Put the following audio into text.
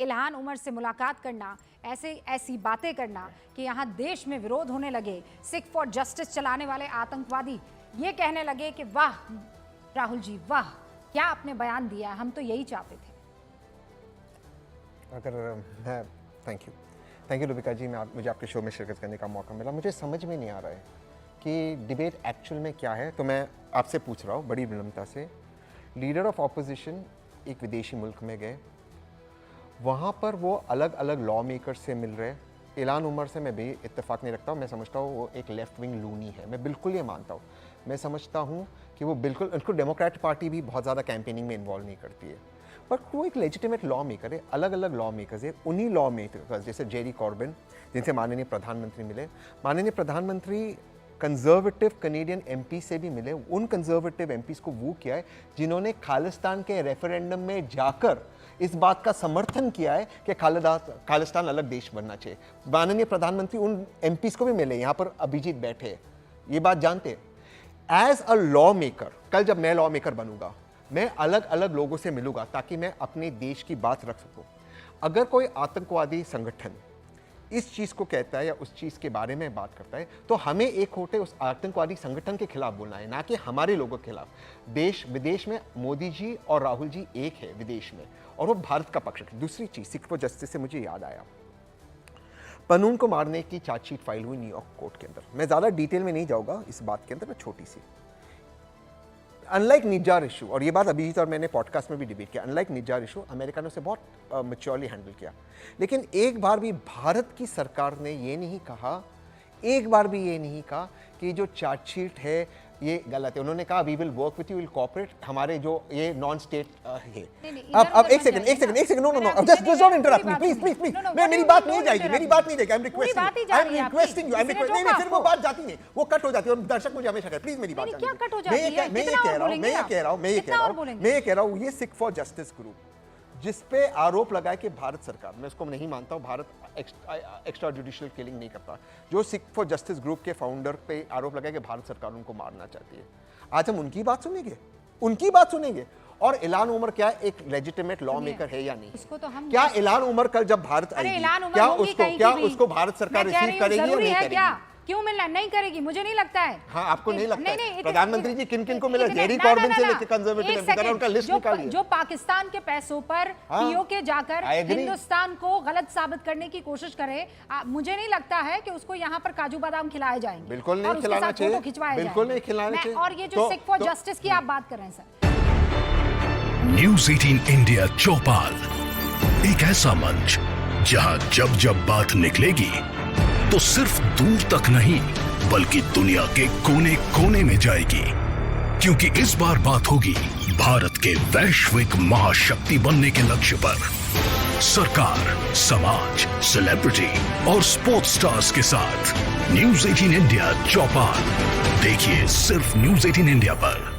Ilhan Omar से मुलाकात करना, ऐसी बातें करना कि यहाँ देश में विरोध होने लगे, सिख फॉर जस्टिस चलाने वाले आतंकवादी ये कहने लगे कि वाह राहुल जी वाह, क्या आपने बयान दिया, हम तो यही चाहते थे। अगर मैं थैंक यू रुबिका जी, मुझे आपके शो में शिरकत करने का मौका मिला। मुझे समझ में नहीं आ रहा है कि डिबेट एक्चुअल में क्या है, तो मैं आपसे पूछ रहा हूँ बड़ी विनम्रता से। लीडर ऑफ ऑपोजिशन एक विदेशी मुल्क में गए, वहाँ पर वो अलग अलग लॉ मेकर से मिल रहे। इल्हान उमर से मैं भी इत्तेफाक नहीं रखता हूँ, मैं समझता हूँ वो एक लेफ्ट विंग लूनी है, मैं बिल्कुल ये मानता हूँ। मैं समझता हूँ कि वो बिल्कुल, उनको डेमोक्रेट पार्टी भी बहुत ज़्यादा कैंपेनिंग में इन्वॉल्व नहीं करती है, बट वो एक लेजिटिमेट लॉ मेकर है। अलग अलग लॉ मेकर्स है, उन्हीं लॉ मेकर्स जैसे जेरी कॉर्बिन जिनसे माननीय प्रधानमंत्री मिले, माननीय प्रधानमंत्री कंजर्वेटिव कनेडियन एमपी से भी मिले। उन कंजर्वेटिव एमपीज को वो किया है जिन्होंने खालिस्तान के रेफरेंडम में जाकर इस बात का समर्थन किया है कि खालिस्तान अलग देश बनना चाहिए। माननीय प्रधानमंत्री उन एमपीज को भी मिले, यहाँ पर अभिजीत बैठे हैं, ये बात जानते हैं। एज अ लॉ मेकर, कल जब मैं लॉ मेकर बनूंगा, मैं अलग अलग लोगों से मिलूंगा ताकि मैं अपने देश की बात रख सकूं। अगर कोई आतंकवादी संगठन इस चीज़ को कहता है या उस चीज़ के बारे में बात करता है, तो हमें एक होते उस आतंकवादी संगठन के खिलाफ बोलना है, ना कि हमारे लोगों के खिलाफ। देश विदेश में मोदी जी और राहुल जी एक है विदेश में, और वो भारत का पक्ष रखते। दूसरी चीज़, सिख फॉर जस्टिस से मुझे याद आया, पनून को मारने की चार्जशीट फाइल हुई न्यूयॉर्क कोर्ट के अंदर। मैं ज़्यादा डिटेल में नहीं जाऊँगा इस बात के अंदर, मैं छोटी सी। अनलाइक निज्जार इशू, और ये बात अभिजीत और मैंने पॉडकास्ट में भी डिबेट किया, अनलाइक निज्जार इशू अमेरिका ने उसे बहुत मैच्योरली हैंडल किया। लेकिन एक बार भी भारत की सरकार ने ये नहीं कहा, एक बार भी ये नहीं कहा कि जो चार्जशीट है ये गलत है। उन्होंने कहा we will work with you, will cooperate, हमारे जो ये नॉन स्टेट है। अब एक second, no just don't interrupt me please. मेरी बात नहीं जाएगी, आई एम रिक्वेस्टिंग यू, नहीं फिर वो बात जाती नहीं, वो कट हो जाती है, और दर्शक मुझे हमेशा कहते प्लीज मेरी बात जाने। मैं ये कह रहा हूँ ये सिख फॉर जस्टिस ग्रुप जिस पे आरोप लगाए कि भारत सरकार, मैं उसको नहीं मानता हूँ, भारत एक्स्ट्रा जुडिशियल किलिंग नहीं करता। जो सिख फॉर जस्टिस ग्रुप के फाउंडर पे आरोप लगाए कि भारत सरकार उनको मारना चाहती है, आज हम उनकी बात सुनेंगे। और इल्हान उमर क्या एक लेजिटिमेट लॉ मेकर है या नहीं? इसको तो हम क्या इल्हान उमर कल जब भारत आएगी, क्या उसको भारत सरकार रिसीव करेगी या नहीं करेगी? क्यों मिलना नहीं करेगी? मुझे नहीं लगता है। हाँ, आपको नहीं लगता है? प्रधानमंत्री जी किन किन को मिला? जेरी कॉर्बिन से लेकर कंजर्वेटिव, उनका लिस्ट निकालिए। जो पाकिस्तान के पैसों पर पीओके जाकर हिंदुस्तान को गलत साबित करने की कोशिश करे, मुझे नहीं लगता है कि उसको यहाँ पर काजू बादाम खिलाए जाएंगे। बिल्कुल नहीं खिलाना चाहिए, बिल्कुल नहीं खिलाना चाहिए। और ये जो सिख फॉर जस्टिस की आप बात कर रहे हैं सर, न्यूज़ 18 इंडिया चौपाल, एक ऐसा मंच जहां जब जब बात निकलेगी तो सिर्फ दूर तक नहीं बल्कि दुनिया के कोने कोने में जाएगी, क्योंकि इस बार बात होगी भारत के वैश्विक महाशक्ति बनने के लक्ष्य पर। सरकार, समाज, सेलिब्रिटी और स्पोर्ट्स स्टार्स के साथ न्यूज़ 18 इंडिया चौपाल देखिए सिर्फ न्यूज़ 18 इंडिया पर।